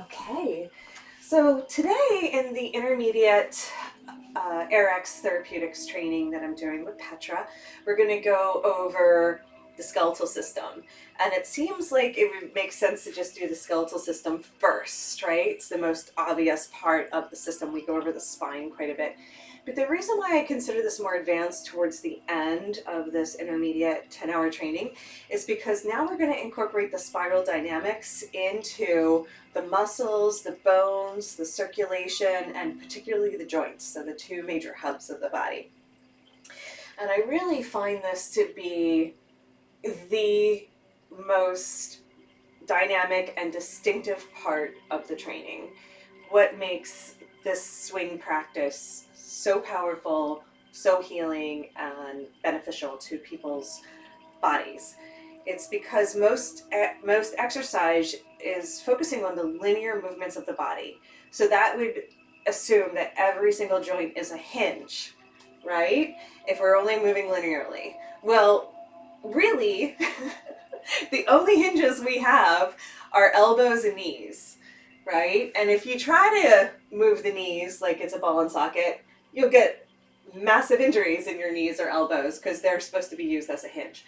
Okay, so today in the intermediate AYRx Therapeutix training that I'm doing with Petra, we're going to go over the skeletal system. And it seems like it would make sense to just do the skeletal system first, right? It's the most obvious part of the system. We go over the spine quite a bit. But the reason why I consider this more advanced towards the end of this intermediate 10-hour training is because now we're going to incorporate the spiral dynamics into the muscles, the bones, the circulation, and particularly the joints, so the two major hubs of the body. And I really find this to be the most dynamic and distinctive part of the training. What makes this swing practice so powerful, so healing, and beneficial to people's bodies. It's because most exercise is focusing on the linear movements of the body. So that would assume that every single joint is a hinge, right? If we're only moving linearly. Well, really, the only hinges we have are elbows and knees, right? And if you try to move the knees like it's a ball and socket, you'll get massive injuries in your knees or elbows because they're supposed to be used as a hinge.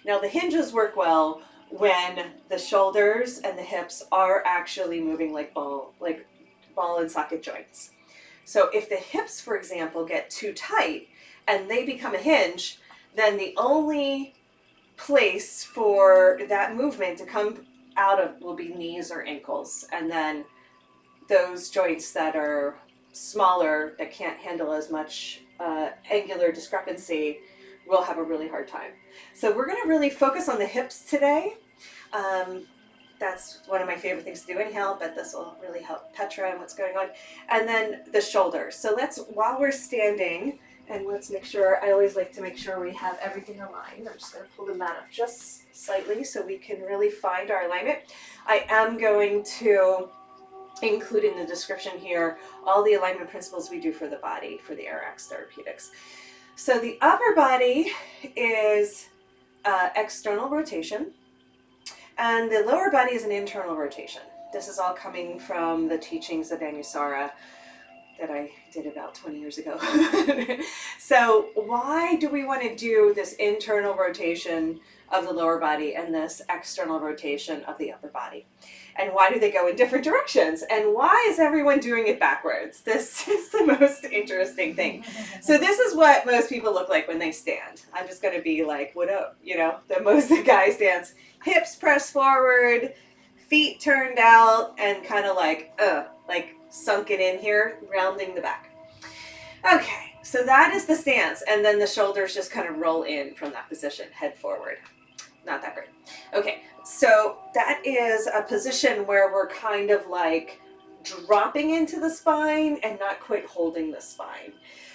Now the hinges work well when the shoulders and the hips are actually moving like ball and socket joints. So if the hips, for example, get too tight and they become a hinge, then the only place for that movement to come out of will be knees or ankles. And then those joints that are smaller, that can't handle as much angular discrepancy, will have a really hard time. So we're going to really focus on the hips today. That's one of my favorite things to do anyhow, but this will really help Petra and what's going on. And then the shoulders. So while we're standing, and let's make sure, I always like to make sure we have everything aligned. I'm just going to pull the mat up just slightly so we can really find our alignment. I am going to include in the description here all the alignment principles we do for the body, for the AYRx Therapeutix. So the upper body is external rotation, and the lower body is an internal rotation. This is all coming from the teachings of Anusara that I did about 20 years ago. So why do we want to do this internal rotation of the lower body and this external rotation of the upper body? And why do they go in different directions? And why is everyone doing it backwards? This is the most interesting thing. So this is what most people look like when they stand. I'm just going to be like, what up? You know, the guy stands, hips pressed forward, feet turned out, and kind of like sunken in here, rounding the back. Okay, so that is the stance. And then the shoulders just kind of roll in from that position, head forward. Not that great. Okay, so that is a position where we're kind of like dropping into the spine and not quite holding the spine.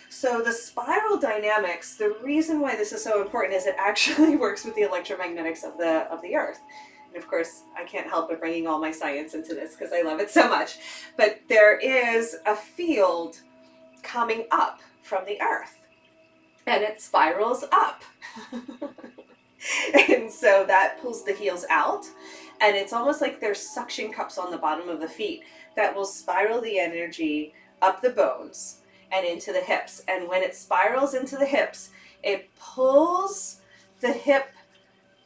So the spiral dynamics, the reason why this is so important is it actually works with the electromagnetics of the earth. And of course, I can't help but bringing all my science into this because I love it so much. But there is a field coming up from the earth, and it spirals up. And so that pulls the heels out, and it's almost like there's suction cups on the bottom of the feet that will spiral the energy up the bones and into the hips. And when it spirals into the hips, it pulls the hip,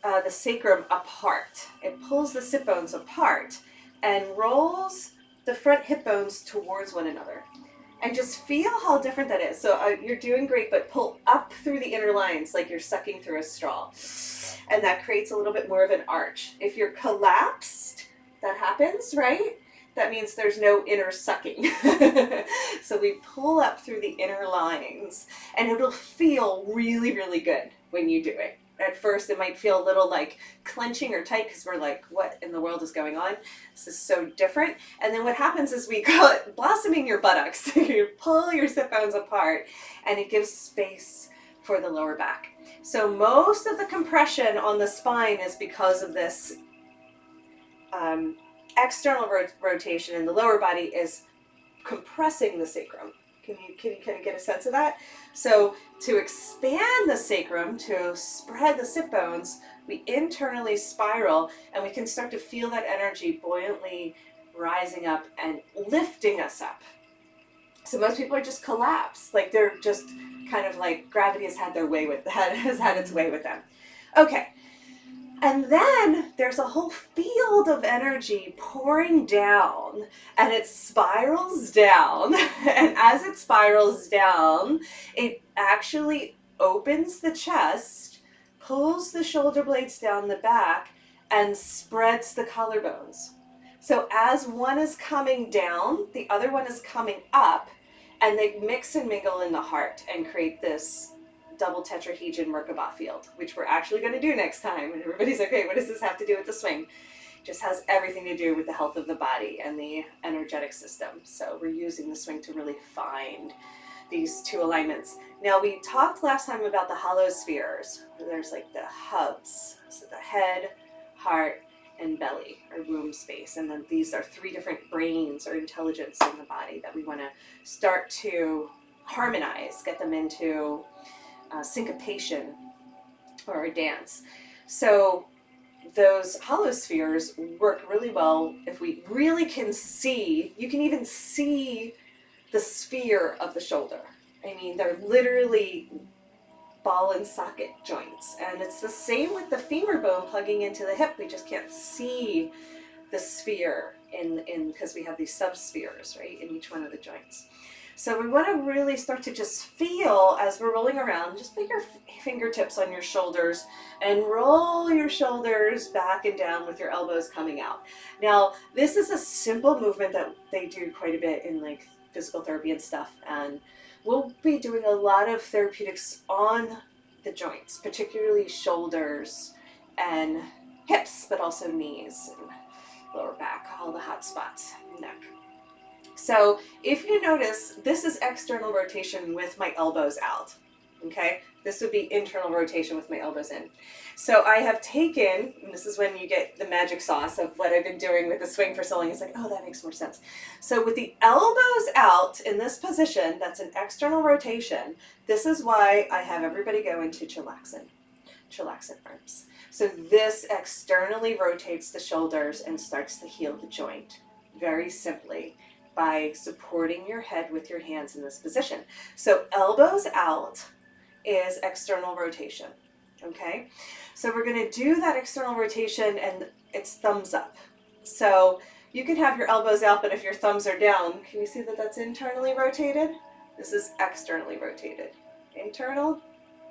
the sacrum apart. It pulls the sit bones apart and rolls the front hip bones towards one another. And just feel how different that is. So you're doing great, but pull up through the inner lines like you're sucking through a straw. And that creates a little bit more of an arch. If you're collapsed, that happens, right? That means there's no inner sucking. So we pull up through the inner lines, and it'll feel really, really good when you do it. At first, it might feel a little like clenching or tight because we're like, what in the world is going on? This is so different. And then what happens is we call it blossoming your buttocks. You pull your sit bones apart, and it gives space for the lower back. So most of the compression on the spine is because of this external rotation, and the lower body is compressing the sacrum. Can you kind of get a sense of that? So to expand the sacrum, to spread the sit bones, we internally spiral, and we can start to feel that energy buoyantly rising up and lifting us up. So most people are just collapsed, like they're just kind of like gravity has had its way with them. Okay. And then there's a whole field of energy pouring down, and it spirals down. And as it spirals down, it actually opens the chest, pulls the shoulder blades down the back, and spreads the collarbones. So as one is coming down, the other one is coming up, and they mix and mingle in the heart and create this double tetrahedron Merkaba field, which we're actually going to do next time. And everybody's okay, what does this have to do with the swing? It just has everything to do with the health of the body and the energetic system. So we're using the swing to really find these two alignments. Now, we talked last time about the Holo-spheres. There's like the hubs, so the head, heart, and belly, or womb space. And then these are three different brains or intelligence in the body that we want to start to harmonize, get them into syncopation or a dance. So those Holo-spheres work really well if we really can see. You can even see the sphere of the shoulder. I mean, they're literally ball and socket joints. And it's the same with the femur bone plugging into the hip. We just can't see the sphere because we have these subspheres, right, in each one of the joints. So we want to really start to just feel as we're rolling around, just put your fingertips on your shoulders and roll your shoulders back and down with your elbows coming out. Now, this is a simple movement that they do quite a bit in like physical therapy and stuff. And we'll be doing a lot of therapeutics on the joints, particularly shoulders and hips, but also knees and lower back, all the hot spots, neck. So if you notice, this is external rotation with my elbows out, okay? This would be internal rotation with my elbows in. So I have taken, and this is when you get the magic sauce of what I've been doing with the swing for so long, it's like, oh, that makes more sense. So with the elbows out in this position, that's an external rotation. This is why I have everybody go into chilaxin arms. So this externally rotates the shoulders and starts to heal the joint, very simply, by supporting your head with your hands in this position. So elbows out is external rotation, okay? So we're gonna do that external rotation and it's thumbs up. So you can have your elbows out, but if your thumbs are down, can you see that that's internally rotated? This is externally rotated. Internal,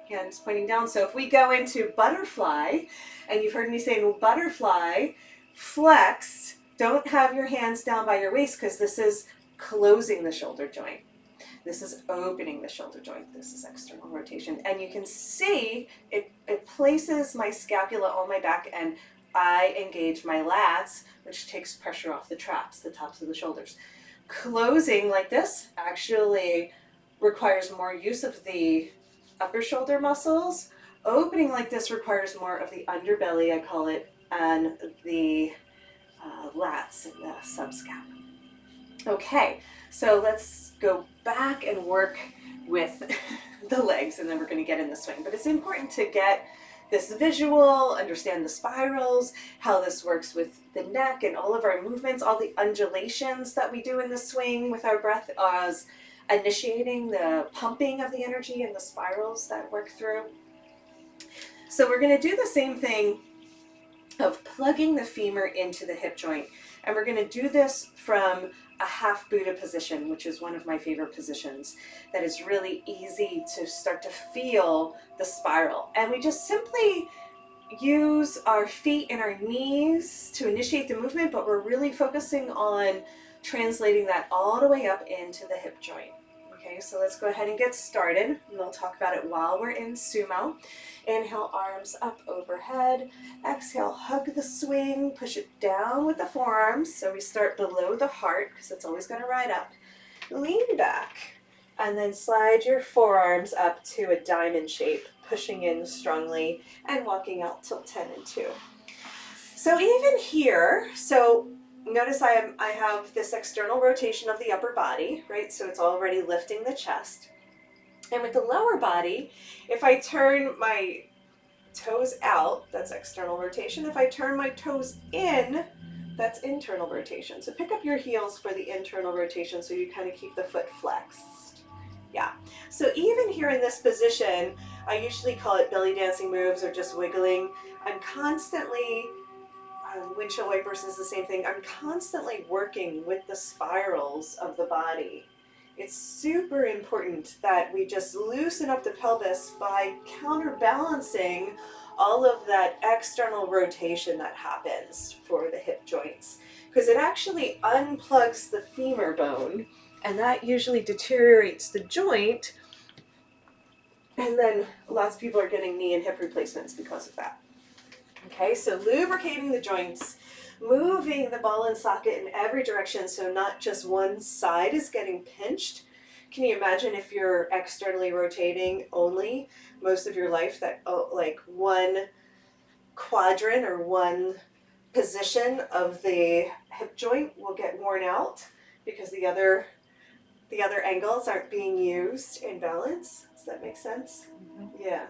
hands pointing down. So if we go into butterfly, and you've heard me say butterfly, flex, don't have your hands down by your waist because this is closing the shoulder joint. This is opening the shoulder joint. This is external rotation. And you can see it places my scapula on my back and I engage my lats, which takes pressure off the traps, the tops of the shoulders. Closing like this actually requires more use of the upper shoulder muscles. Opening like this requires more of the underbelly, I call it, and the lats and the subscap. Okay, so let's go back and work with the legs, and then we're going to get in the swing. But it's important to get this visual, understand the spirals, how this works with the neck and all of our movements, all the undulations that we do in the swing with our breath as initiating the pumping of the energy and the spirals that work through. So we're going to do the same thing of plugging the femur into the hip joint. And we're going to do this from a half Buddha position, which is one of my favorite positions, that is really easy to start to feel the spiral. And we just simply use our feet and our knees to initiate the movement, but we're really focusing on translating that all the way up into the hip joint. Okay, so let's go ahead and get started. And we'll talk about it while we're in sumo. Inhale, arms up overhead. Exhale, hug the swing, push it down with the forearms. So we start below the heart because it's always going to ride up. Lean back and then slide your forearms up to a diamond shape, pushing in strongly and walking out till 10 and 2. So even here, notice I have this external rotation of the upper body, right? So it's already lifting the chest. And with the lower body, if I turn my toes out, that's external rotation. If I turn my toes in, That's internal rotation. So pick up your heels for the internal rotation so you kind of keep the foot flexed. Yeah. So even here in this position, I usually call it belly dancing moves or just wiggling. I'm constantly, windshield wipers is the same thing. I'm constantly working with the spirals of the body. It's super important that we just loosen up the pelvis by counterbalancing all of that external rotation that happens for the hip joints, because it actually unplugs the femur bone, and that usually deteriorates the joint, and then lots of people are getting knee and hip replacements because of that. Okay, so lubricating the joints, moving the ball and socket in every direction so not just one side is getting pinched. Can you imagine if you're externally rotating only most of your life, that like one quadrant or one position of the hip joint will get worn out because the other angles aren't being used in balance? Does that make sense? Mm-hmm. Yeah.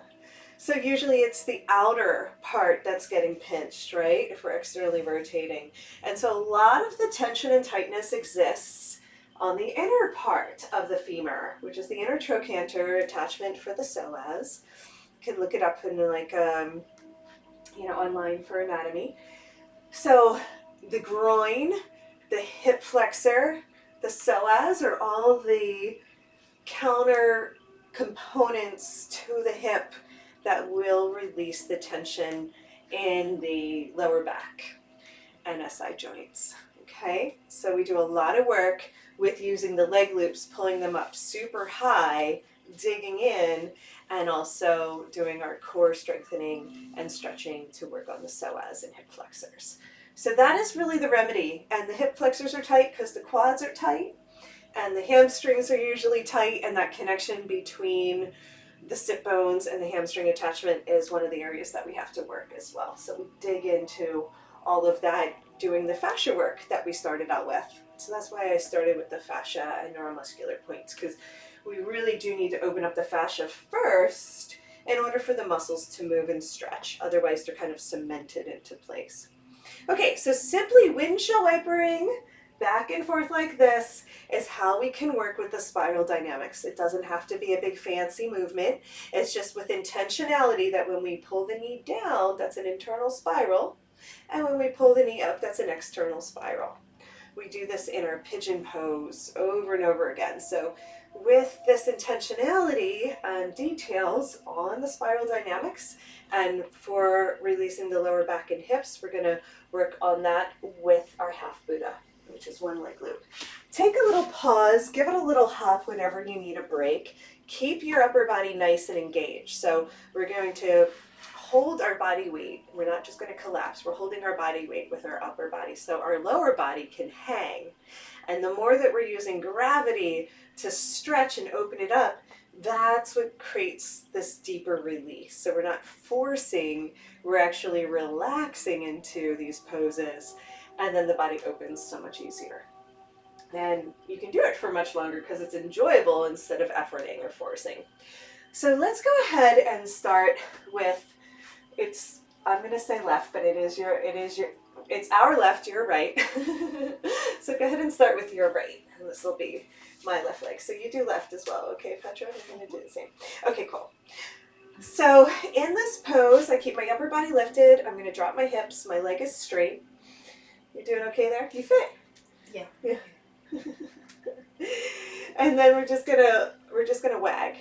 So usually it's the outer part that's getting pinched, right? If we're externally rotating. And so a lot of the tension and tightness exists on the inner part of the femur, which is the inner trochanter attachment for the psoas. You can look it up in like, online for anatomy. So the groin, the hip flexor, the psoas are all the counter components to the hip that will release the tension in the lower back and SI joints. Okay, so we do a lot of work with using the leg loops, pulling them up super high, digging in, and also doing our core strengthening and stretching to work on the psoas and hip flexors. So that is really the remedy. And the hip flexors are tight because the quads are tight, and the hamstrings are usually tight, and that connection between the sit bones and the hamstring attachment is one of the areas that we have to work as well. So we dig into all of that doing the fascia work that we started out with. So that's why I started with the fascia and neuromuscular points, because we really do need to open up the fascia first in order for the muscles to move and stretch. Otherwise, they're kind of cemented into place. Okay, so simply windshield wipering back and forth like this is how we can work with the spiral dynamics. It doesn't have to be a big fancy movement. It's just with intentionality that when we pull the knee down, that's an internal spiral. And when we pull the knee up, that's an external spiral. We do this in our pigeon pose over and over again. So with this intentionality and details on the spiral dynamics, and for releasing the lower back and hips, we're going to work on that with our half Buddha, which is one leg loop. Take a little pause, give it a little hop whenever you need a break. Keep your upper body nice and engaged. So we're going to hold our body weight. We're not just going to collapse. We're holding our body weight with our upper body so our lower body can hang. And the more that we're using gravity to stretch and open it up, that's what creates this deeper release. So we're not forcing, we're actually relaxing into these poses, and then the body opens so much easier. And you can do it for much longer because it's enjoyable instead of efforting or forcing. So let's go ahead and start with, I'm going to say left, but it's our left, your right. So go ahead and start with your right. And this will be my left leg. So you do left as well. Okay, Petra, I'm going to do the same. Okay, cool. So in this pose, I keep my upper body lifted. I'm going to drop my hips. My leg is straight. You doing okay there? You fit? Yeah. And then we're just gonna wag.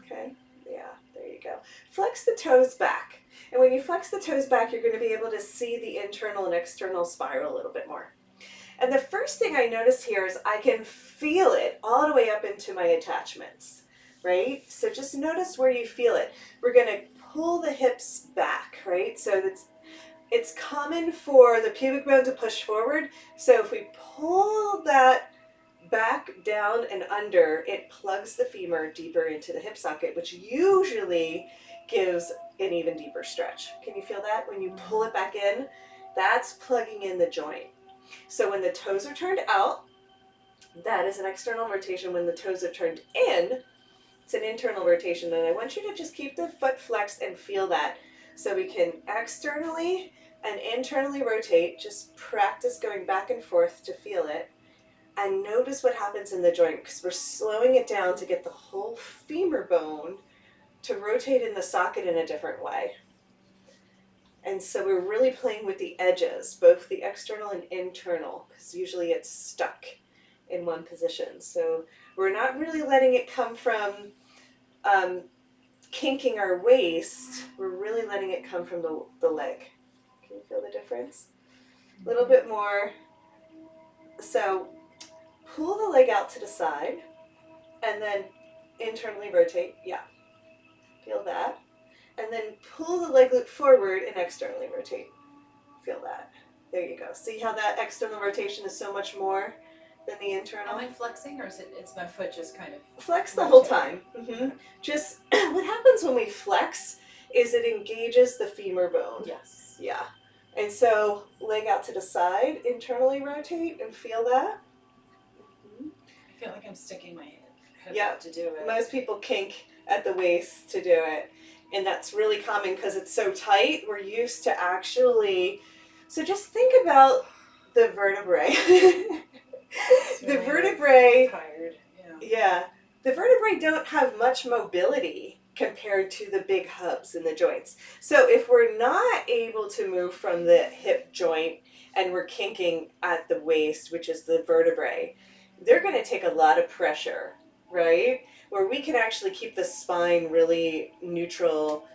Okay? Yeah, there you go. Flex the toes back. And when you flex the toes back, you're going to be able to see the internal and external spiral a little bit more. And the first thing I notice here is I can feel it all the way up into my attachments, right? So just notice where you feel it. We're going to pull the hips back, right? So it's common for the pubic bone to push forward. So if we pull that back, down, and under, it plugs the femur deeper into the hip socket, which usually gives an even deeper stretch. Can you feel that? When you pull it back in, that's plugging in the joint. So when the toes are turned out, that is an external rotation. When the toes are turned in, it's an internal rotation. And I want you to just keep the foot flexed and feel that. So we can externally and internally rotate. Just practice going back and forth to feel it. And notice what happens in the joint, because we're slowing it down to get the whole femur bone to rotate in the socket in a different way. And so we're really playing with the edges, both the external and internal, because usually it's stuck in one position. So we're not really letting it come from kinking our waist. We're really letting it come from the leg. Can you feel the difference? A little bit more. So pull the leg out to the side and then internally rotate. Yeah, feel that. And then pull the leg loop forward and externally rotate. Feel that. There you go. See how that external rotation is so much more than the internal? Am I flexing, or it's my foot just kind of flex the whole time? Just what happens when we flex is it engages the femur bone. Yes. Yeah. And so leg out to the side, internally rotate and feel that. I feel like I'm sticking my head out to do it. Most people kink at the waist to do it. And that's really common because it's so tight. We're used to actually, so just think about the vertebrae. The vertebrae, tired. Yeah. The vertebrae don't have much mobility compared to the big hubs in the joints. So if we're not able to move from the hip joint and we're kinking at the waist, which is the vertebrae, they're going to take a lot of pressure, right? Where we can actually keep the spine really neutral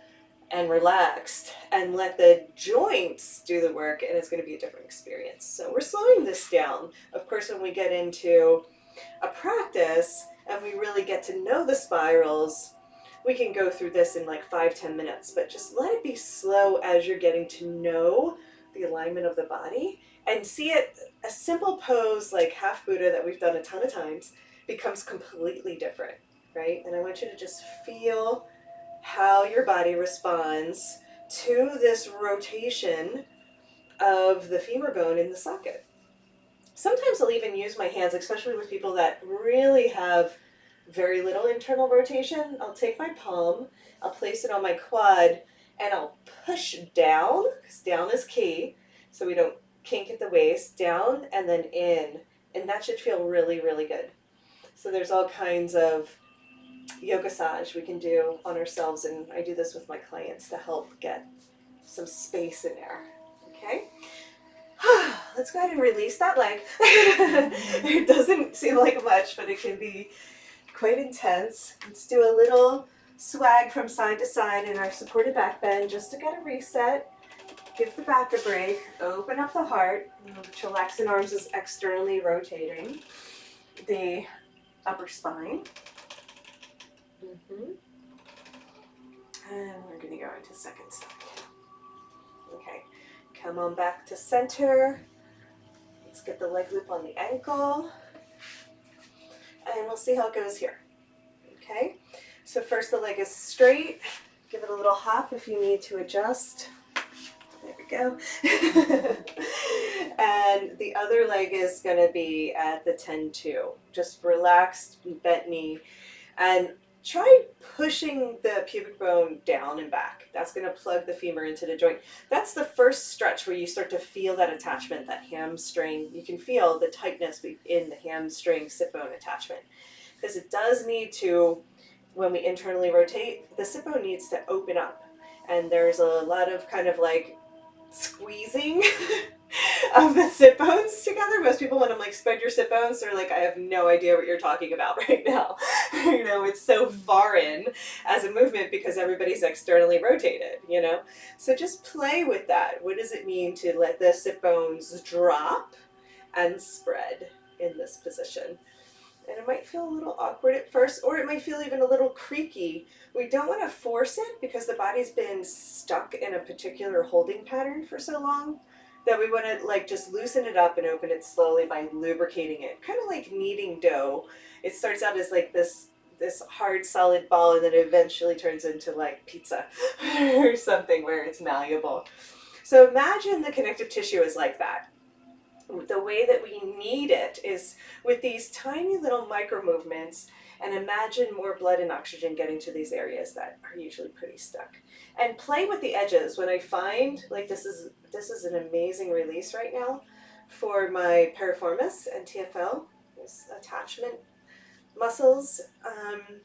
and relaxed and let the joints do the work, and it's going to be a different experience. So we're slowing this down. Of course, when we get into a practice and we really get to know the spirals, we can go through this in like 5-10 minutes, but just let it be slow as you're getting to know the alignment of the body and see it. A simple pose like half Buddha that we've done a ton of times becomes completely different, right? And I want you to just feel how your body responds to this rotation of the femur bone in the socket. Sometimes I'll even use my hands, especially with people that really have very little internal rotation. I'll take my palm, I'll place it on my quad, and I'll push down, because down is key, so we don't kink at the waist, down and then in. And that should feel really, really good. So there's all kinds of yoga massage we can do on ourselves, and I do this with my clients to help get some space in there. Okay? Let's go ahead and release that leg. It doesn't seem like much, but it can be quite intense. Let's do a little swag from side to side in our supported back bend just to get a reset. Give the back a break. Open up the heart. Chillaxing arms is externally rotating the upper spine. And we're going to go into second side. Okay, come on back to center. Let's get the leg loop on the ankle. And we'll see how it goes here. Okay, so first the leg is straight. Give it a little hop if you need to adjust. There we go. And the other leg is going to be at the 10-2. Just relaxed, bent knee. And try pushing the pubic bone down and back. That's going to plug the femur into the joint. That's the first stretch where you start to feel that attachment, that hamstring. You can feel the tightness in the hamstring sit bone attachment. Because it does need to, when we internally rotate, the sit bone needs to open up. And there's a lot of kind of like squeezing of the sit bones together. Most people, when I'm like, spread your sit bones, they're like, I have no idea what you're talking about right now. You know, it's so foreign as a movement because everybody's externally rotated, you know? So just play with that. What does it mean to let the sit bones drop and spread in this position? And it might feel a little awkward at first, or it might feel even a little creaky. We don't want to force it because the body's been stuck in a particular holding pattern for so long that we want to like just loosen it up and open it slowly by lubricating it. Kind of like kneading dough. It starts out as like this hard solid ball and then eventually turns into like pizza or something where it's malleable. So imagine the connective tissue is like that. The way that we knead it is with these tiny little micro movements, and imagine more blood and oxygen getting to these areas that are usually pretty stuck. And play with the edges. When I find, like, this is an amazing release right now for my piriformis and TFL, this attachment muscles and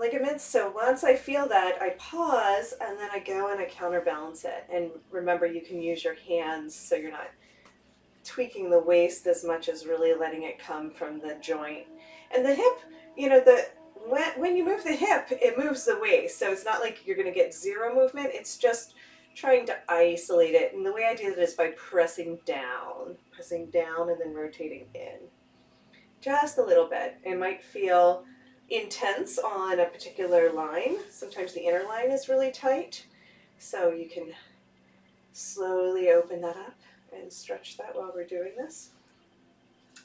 ligaments. So once I feel that, I pause and then I go and I counterbalance it. And remember, you can use your hands so you're not tweaking the waist as much as really letting it come from the joint. And the hip, you know, when you move the hip, it moves the waist. So it's not like you're going to get zero movement. It's just trying to isolate it. And the way I do it is by pressing down and then rotating in. Just a little bit. It might feel intense on a particular line. Sometimes the inner line is really tight. So you can slowly open that up and stretch that while we're doing this.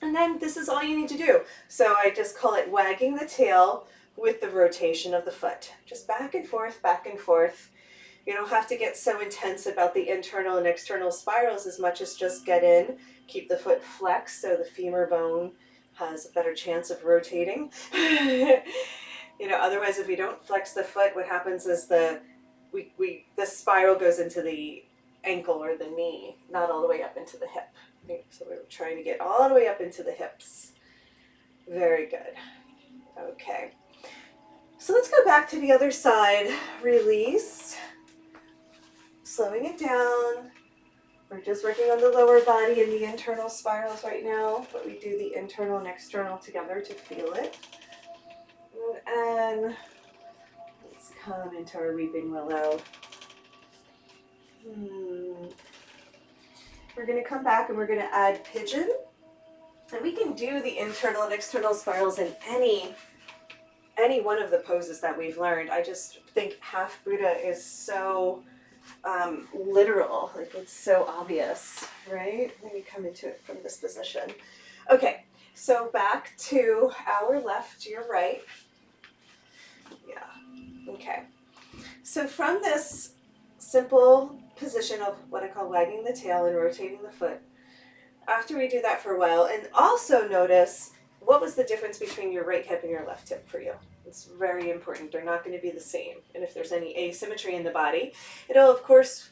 And then this is all you need to do. So I just call it wagging the tail with the rotation of the foot. Just back and forth, back and forth. You don't have to get so intense about the internal and external spirals as much as just get in, keep the foot flexed so the femur bone has a better chance of rotating. You know, otherwise if we don't flex the foot, what happens is the spiral goes into the ankle or the knee, not all the way up into the hip. So we're trying to get all the way up into the hips. Very good. Okay. So let's go back to the other side. Release. Slowing it down. We're just working on the lower body and the internal spirals right now, but we do the internal and external together to feel it. And let's come into our weeping willow. We're going to come back and we're going to add pigeon. And we can do the internal and external spirals in any one of the poses that we've learned. I just think half Buddha is so literal, like it's so obvious, right? When you come into it from this position. Okay, so back to our left, your right. Yeah, okay. So from this simple position of what I call wagging the tail and rotating the foot, after we do that for a while, and also notice what was the difference between your right hip and your left hip for you. It's very important. They're not going to be the same. And if there's any asymmetry in the body, it'll of course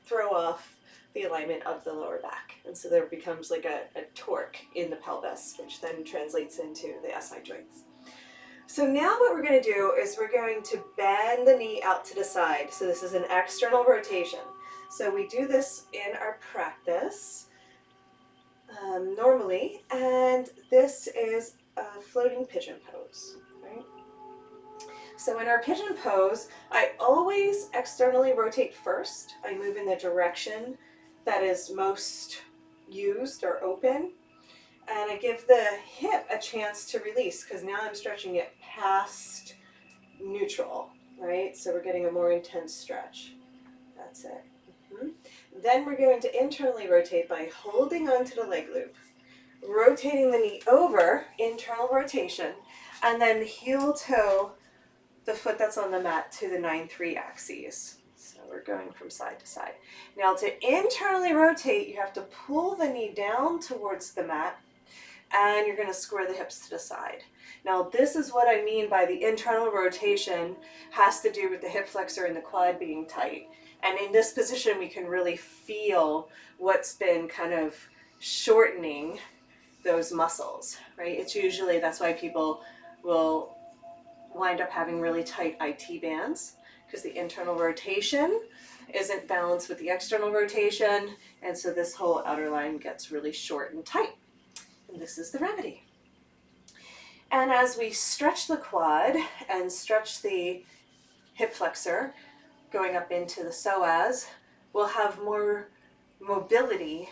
throw off the alignment of the lower back. And so there becomes like a torque in the pelvis, which then translates into the SI joints. So now what we're going to do is we're going to bend the knee out to the side. So this is an external rotation. So we do this in our practice normally, and this is a floating pigeon pose, right? So in our pigeon pose, I always externally rotate first. I move in the direction that is most used or open. And I give the hip a chance to release because now I'm stretching it past neutral, right? So we're getting a more intense stretch. That's it. Then we're going to internally rotate by holding onto the leg loop, rotating the knee over, internal rotation, and then heel toe the foot that's on the mat to the 9-3 axes. So we're going from side to side. Now to internally rotate, you have to pull the knee down towards the mat, and you're going to square the hips to the side. Now this is what I mean by the internal rotation has to do with the hip flexor and the quad being tight. And in this position, we can really feel what's been kind of shortening those muscles, right? It's usually, that's why people will wind up having really tight IT bands, because the internal rotation isn't balanced with the external rotation, and so this whole outer line gets really short and tight. And this is the remedy. And as we stretch the quad and stretch the hip flexor, going up into the psoas, we'll have more mobility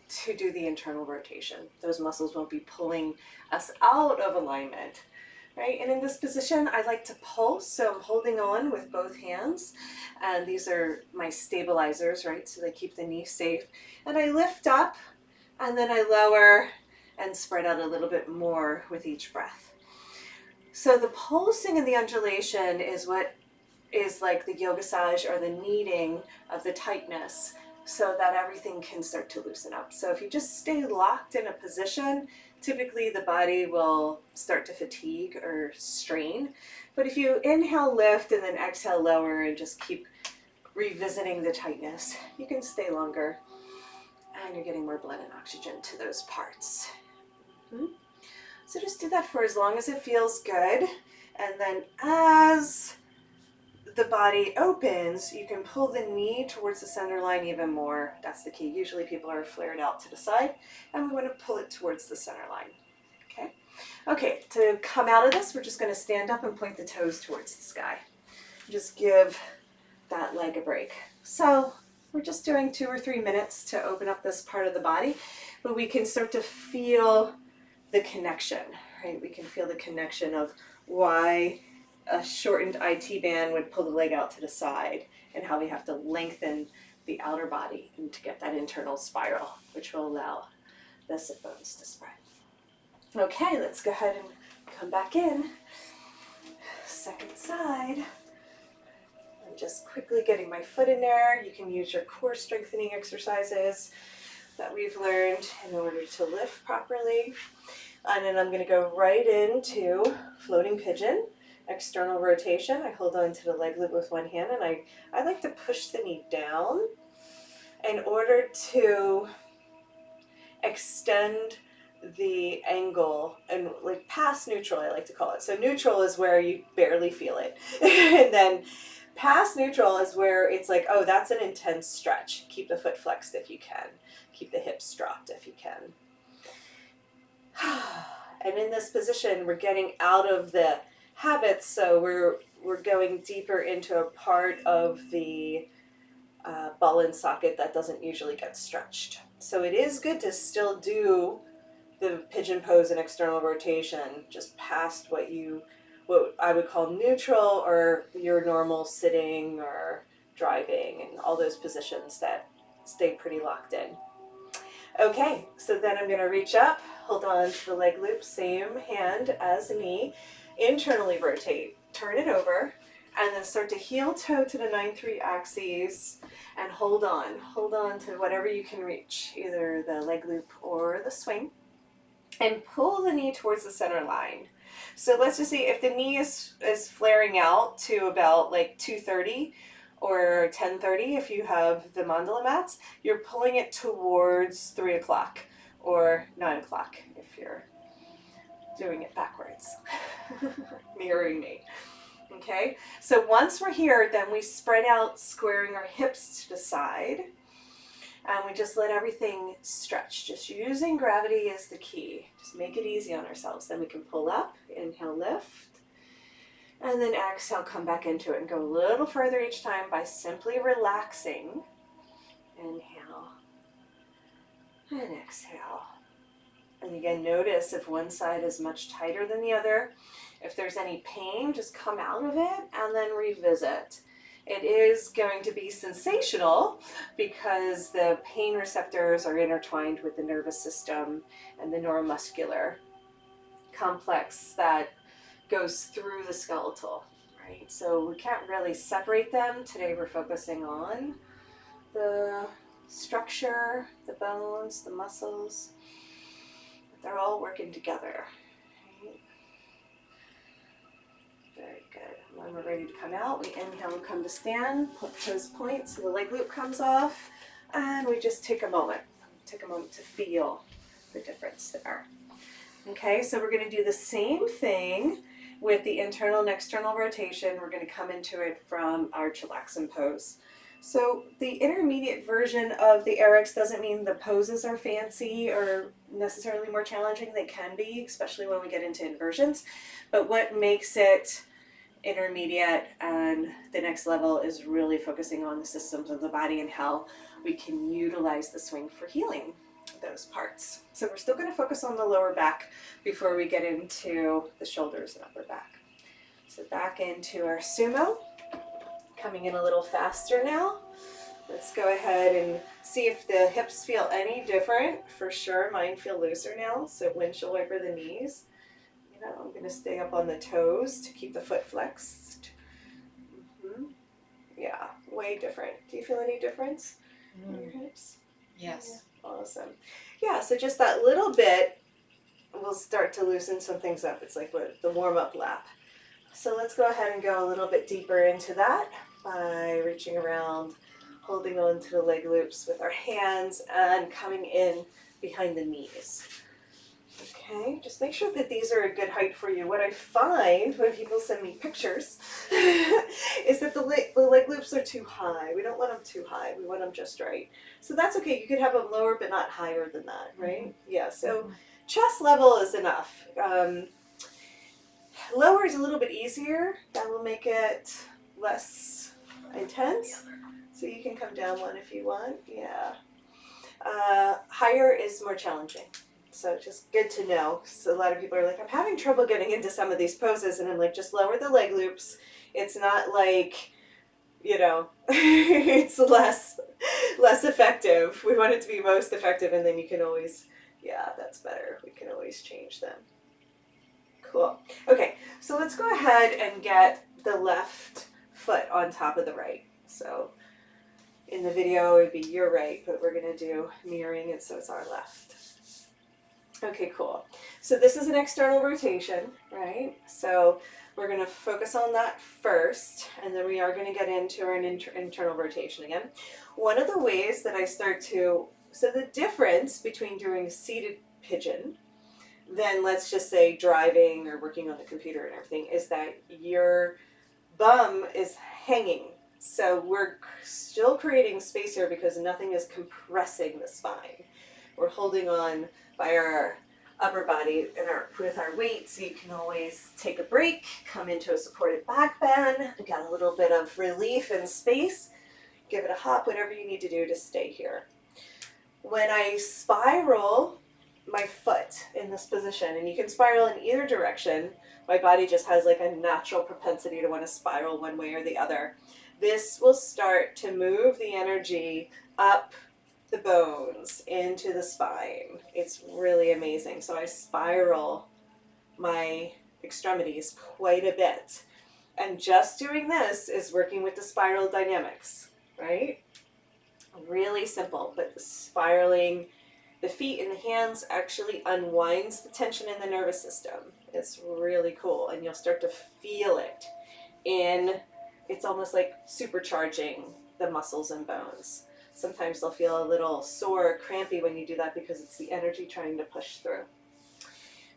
to do the internal rotation. Those muscles won't be pulling us out of alignment, right? And in this position, I like to pulse, so I'm holding on with both hands, and these are my stabilizers, right? So they keep the knee safe. And I lift up, and then I lower and spread out a little bit more with each breath. So the pulsing and the undulation is what is like the yoga massage or the kneading of the tightness so that everything can start to loosen up. So if you just stay locked in a position, typically the body will start to fatigue or strain. But if you inhale, lift, and then exhale, lower, and just keep revisiting the tightness, you can stay longer, and you're getting more blood and oxygen to those parts. So just do that for as long as it feels good, and then as the body opens, you can pull the knee towards the center line even more. That's the key. Usually people are flared out to the side, and we want to pull it towards the center line. Okay, to come out of this, we're just going to stand up and point the toes towards the sky. Just give that leg a break. So we're just doing 2 or 3 minutes to open up this part of the body, but we can start to feel the connection, right? We can feel the connection of why a shortened IT band would pull the leg out to the side, and how we have to lengthen the outer body and to get that internal spiral, which will allow the sit bones to spread. Okay, let's go ahead and come back in. Second side. I'm just quickly getting my foot in there. You can use your core strengthening exercises that we've learned in order to lift properly. And then I'm going to go right into floating pigeon, external rotation. I hold on to the leg loop with one hand, and I like to push the knee down in order to extend the angle and like past neutral, I like to call it. So neutral is where you barely feel it. And then past neutral is where it's like, oh, that's an intense stretch. Keep the foot flexed if you can. Keep the hips dropped if you can. And in this position, we're getting out of the habits, so we're going deeper into a part of the ball and socket that doesn't usually get stretched. So it is good to still do the pigeon pose and external rotation just past what I would call neutral, or your normal sitting or driving, and all those positions that stay pretty locked in. Okay, so then I'm going to reach up, hold on to the leg loop, same hand as the knee, internally rotate, turn it over, and then start to heel toe to the 9-3 axes and hold on to whatever you can reach, either the leg loop or the swing, and pull the knee towards the center line. So let's just see if the knee is flaring out to about like 2:30 or 10:30 if you have the mandala mats, you're pulling it towards 3 o'clock or 9 o'clock if you're doing it backwards, mirroring me. Okay, so once we're here, then we spread out, squaring our hips to the side, and we just let everything stretch. Just using gravity is the key. Just make it easy on ourselves. Then we can pull up, inhale, lift, and then exhale, come back into it and go a little further each time by simply relaxing. Inhale and exhale. And again, notice if one side is much tighter than the other. If there's any pain, just come out of it and then revisit. It is going to be sensational because the pain receptors are intertwined with the nervous system and the neuromuscular complex that goes through the skeletal, right? So we can't really separate them. Today we're focusing on the structure, the bones, the muscles. They're all working together. Right? Very good. When we're ready to come out, we inhale and come to stand, put toes point so the leg loop comes off, and we just take a moment to feel the difference there. Okay, so we're going to do the same thing with the internal and external rotation. We're going to come into it from our chilaxin pose. So the intermediate version of the AYRx doesn't mean the poses are fancy or necessarily more challenging. They can be, especially when we get into inversions. But what makes it intermediate and the next level is really focusing on the systems of the body and how we can utilize the swing for healing those parts. So we're still going to focus on the lower back before we get into the shoulders and upper back. So back into our sumo. Coming in a little faster now. Let's go ahead and see if the hips feel any different. For sure, mine feel looser now, so windshield wiper the knees. You know, I'm going to stay up on the toes to keep the foot flexed. Yeah, way different. Do you feel any difference in your hips? Yes. Yeah, awesome. Yeah, so just that little bit we'll start to loosen some things up. It's like the warm-up lap. So let's go ahead and go a little bit deeper into that by reaching around, holding on to the leg loops with our hands and coming in behind the knees. Okay, just make sure that these are a good height for you. What I find when people send me pictures is that the leg loops are too high. We don't want them too high. We want them just right. So that's okay. You could have them lower but not higher than that, right? Mm-hmm. Yeah, so chest level is enough. Lower is a little bit easier. That will make it less intense. So you can come down one if you want. Yeah. Higher is more challenging. So just good to know. So a lot of people are like, I'm having trouble getting into some of these poses. And I'm like, just lower the leg loops. It's not like, it's less effective. We want it to be most effective. And then you can always, yeah, that's better. We can always change them. Cool. Okay, so let's go ahead and get the left foot on top of the right. So in the video, it would be your right, but we're going to do mirroring it so it's our left. Okay, cool. So this is an external rotation, right? So we're going to focus on that first, and then we are going to get into our internal rotation again. One of the ways that I start to, so the difference between doing seated pigeon, then let's just say driving or working on the computer and everything, is that your bum is hanging. So we're still creating space here because nothing is compressing the spine. We're holding on by our upper body and with our weight, so you can always take a break, come into a supported back bend, get a little bit of relief and space, give it a hop, whatever you need to do to stay here. When I spiral my foot in this position, and you can spiral in either direction, my body just has like a natural propensity to want to spiral one way or the other. This will start to move the energy up the bones into the spine. It's really amazing. So I spiral my extremities quite a bit. And just doing this is working with the spiral dynamics, right? Really simple, but the spiraling the feet and the hands actually unwinds the tension in the nervous system. It's really cool, and you'll start to feel it it's almost like supercharging the muscles and bones. Sometimes they'll feel a little sore or crampy when you do that because it's the energy trying to push through.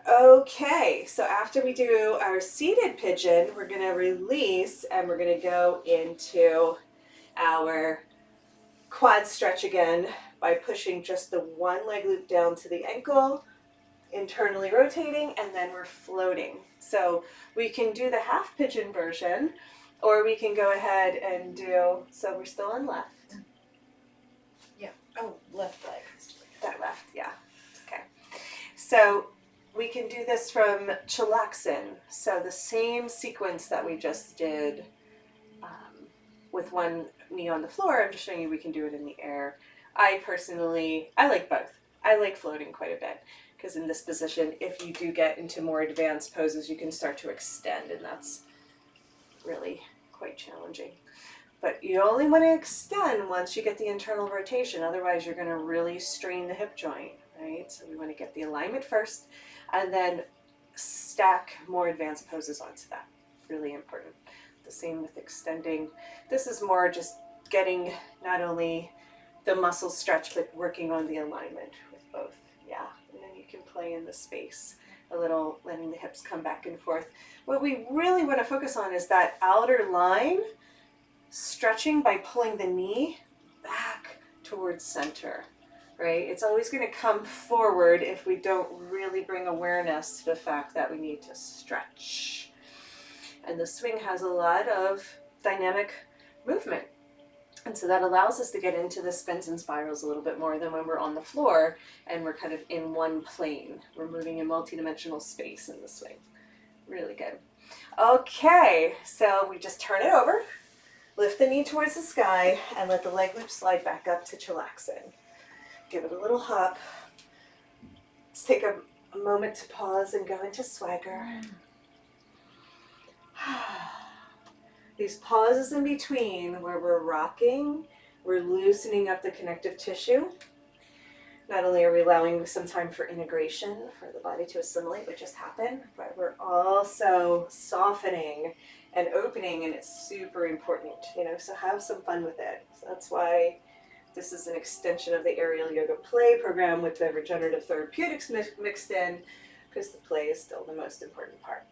Okay, so after we do our seated pigeon, we're going to release and we're going to go into our quad stretch again by pushing just the one leg loop down to the ankle, internally rotating, and then we're floating. So we can do the half pigeon version, or we can go ahead and do, so we're still on left. Yeah. Oh, left leg. That left, yeah. Okay. So we can do this from Chilaxin. So the same sequence that we just did with one knee on the floor, I'm just showing you we can do it in the air. I like both. I like floating quite a bit because in this position, if you do get into more advanced poses, you can start to extend, and that's really quite challenging. But you only want to extend once you get the internal rotation. Otherwise, you're going to really strain the hip joint, right? So we want to get the alignment first and then stack more advanced poses onto that. Really important. The same with extending. This is more just getting not only the muscles stretched, but working on the alignment with both. Yeah, and then you can play in the space a little, letting the hips come back and forth. What we really want to focus on is that outer line, stretching by pulling the knee back towards center, right? It's always going to come forward if we don't really bring awareness to the fact that we need to stretch. And the swing has a lot of dynamic movement. And so that allows us to get into the spins and spirals a little bit more than when we're on the floor and we're kind of in one plane. We're moving in multidimensional space in the swing. Really good. Okay, so we just turn it over, lift the knee towards the sky, and let the leg loop slide back up to Chilaxin. Give it a little hop. Let's take a moment to pause and go into swagger. These pauses in between where we're rocking, we're loosening up the connective tissue. Not only are we allowing some time for integration, for the body to assimilate what just happened, but we're also softening and opening, and it's super important, you know, so have some fun with it. So that's why this is an extension of the aerial yoga play program with the regenerative therapeutics mixed in, because the play is still the most important part.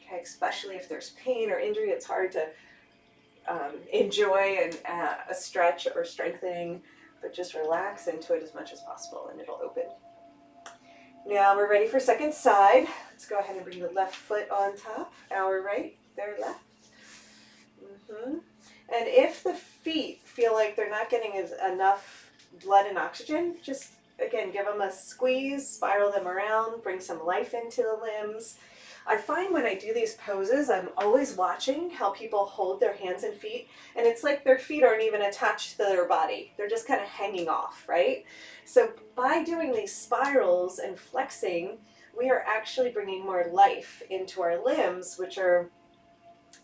Okay, especially if there's pain or injury, it's hard to enjoy a stretch or strengthening, but just relax into it as much as possible and it'll open. Now we're ready for second side. Let's go ahead and bring the left foot on top, our right, their left. And if the feet feel like they're not getting enough blood and oxygen, just again, give them a squeeze, spiral them around, bring some life into the limbs. I find when I do these poses, I'm always watching how people hold their hands and feet, and it's like their feet aren't even attached to their body. They're just kind of hanging off, right? So by doing these spirals and flexing, we are actually bringing more life into our limbs, which are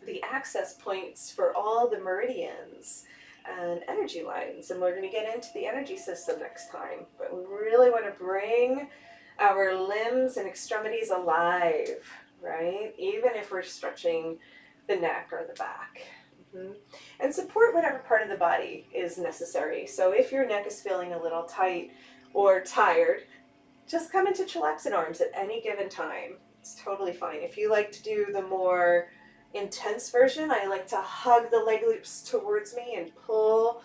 the access points for all the meridians and energy lines. And we're going to get into the energy system next time, but we really want to bring our limbs and extremities alive, right? Even if we're stretching the neck or the back. And support whatever part of the body is necessary. So if your neck is feeling a little tight or tired, just come into chillaxing arms at any given time. It's totally fine. If you like to do the more intense version, I like to hug the leg loops towards me and pull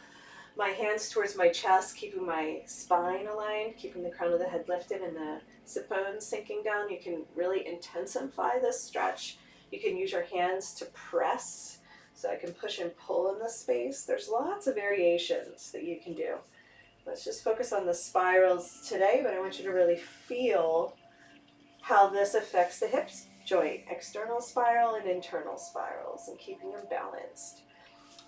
my hands towards my chest, keeping my spine aligned, keeping the crown of the head lifted and the sit bones sinking down. You can really intensify this stretch. You can use your hands to press, so I can push and pull in this space. There's lots of variations that you can do. Let's just focus on the spirals today, but I want you to really feel how this affects the hips joint, external spiral and internal spirals, and keeping them balanced.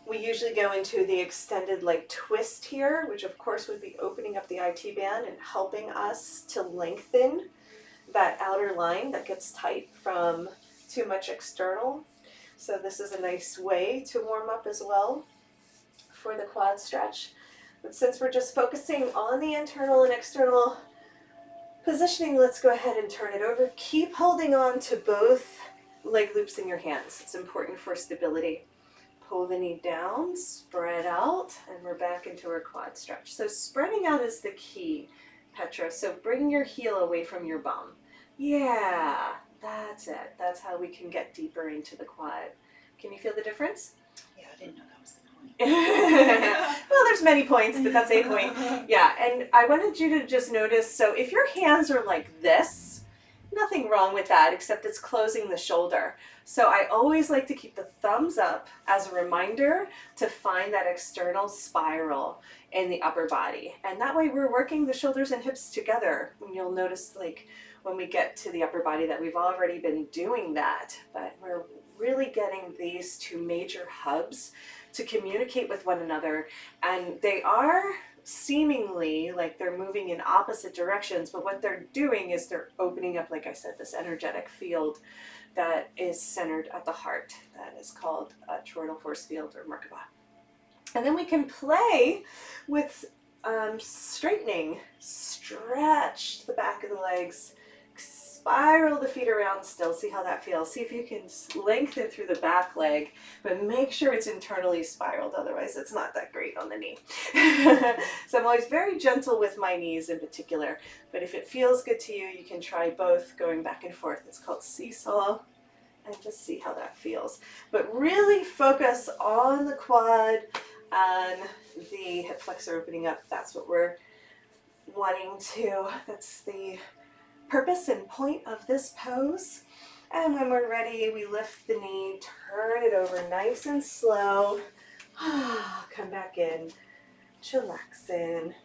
We usually go into the extended leg twist here, which of course would be opening up the IT band and helping us to lengthen that outer line that gets tight from too much external. So this is a nice way to warm up as well for the quad stretch. But since we're just focusing on the internal and external positioning, let's go ahead and turn it over. Keep holding on to both leg loops in your hands. It's important for stability. Pull the knee down, spread out, and we're back into our quad stretch. So spreading out is the key, Petra. So bring your heel away from your bum. Yeah, that's it. That's how we can get deeper into the quad. Can you feel the difference? Yeah, I didn't know that was the point. Well, there's many points, but that's a point. Yeah, and I wanted you to just notice, so if your hands are like this, nothing wrong with that, except it's closing the shoulder. So I always like to keep the thumbs up as a reminder to find that external spiral in the upper body. And that way we're working the shoulders and hips together. And you'll notice like when we get to the upper body that we've already been doing that, but we're really getting these two major hubs to communicate with one another. And they are seemingly like they're moving in opposite directions, but what they're doing is they're opening up, like I said, this energetic field that is centered at the heart. That is called a toroidal force field or Merkaba. And then we can play with straightening. Stretch the back of the legs, spiral the feet around still. See how that feels. See if you can lengthen through the back leg, but make sure it's internally spiraled, otherwise it's not that great on the knee. So I'm always very gentle with my knees in particular, but if it feels good to you, you can try both going back and forth. It's called seesaw, and just see how that feels. But really focus on the quad and the hip flexor opening up. That's what we're wanting to, that's the purpose and point of this pose. And when we're ready, we lift the knee, turn it over nice and slow. Come back in, chillax in.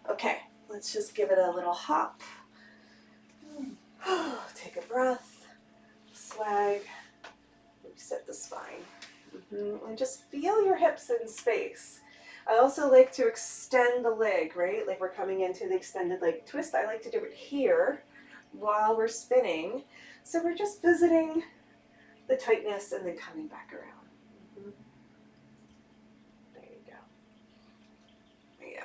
Okay, let's just give it a little hop. Take a breath, swag, reset the spine. And just feel your hips in space. I also like to extend the leg, right? Like we're coming into the extended leg twist. I like to do it here while we're spinning. So we're just visiting the tightness and then coming back around. There you go. Yeah.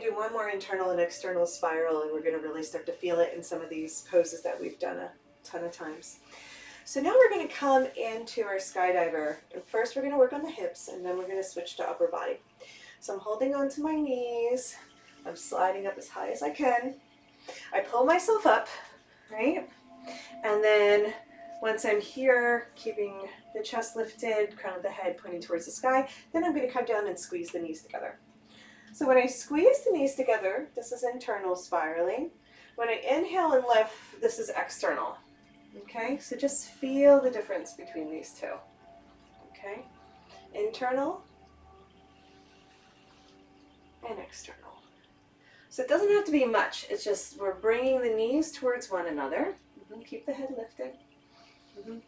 do one more internal and external spiral, and we're going to really start to feel it in some of these poses that we've done a ton of times. So now we're going to come into our skydiver. And first we're going to work on the hips, and then we're going to switch to upper body. So I'm holding on to my knees. I'm sliding up as high as I can. I pull myself up, right? And then once I'm here, keeping the chest lifted, crown of the head pointing towards the sky, then I'm going to come down and squeeze the knees together. So when I squeeze the knees together, this is internal spiraling. When I inhale and lift, this is external. Okay, so just feel the difference between these two. Okay, internal and external. So it doesn't have to be much. It's just we're bringing the knees towards one another. Keep the head lifted.